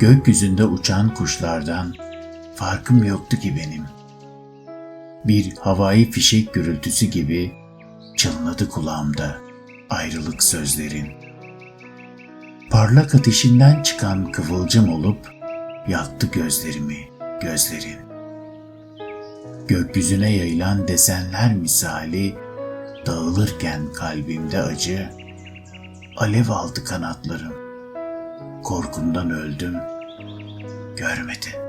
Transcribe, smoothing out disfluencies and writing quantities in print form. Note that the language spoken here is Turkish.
Gökyüzünde uçan kuşlardan farkım yoktu ki benim. Bir havai fişek gürültüsü gibi çınladı kulağımda ayrılık sözlerin. Parlak ateşinden çıkan kıvılcım olup yaktı gözlerimi, gözlerin. Gökyüzüne yayılan desenler misali dağılırken kalbimde acı, alev aldı kanatlarım. Korkumdan öldüm, görmedin.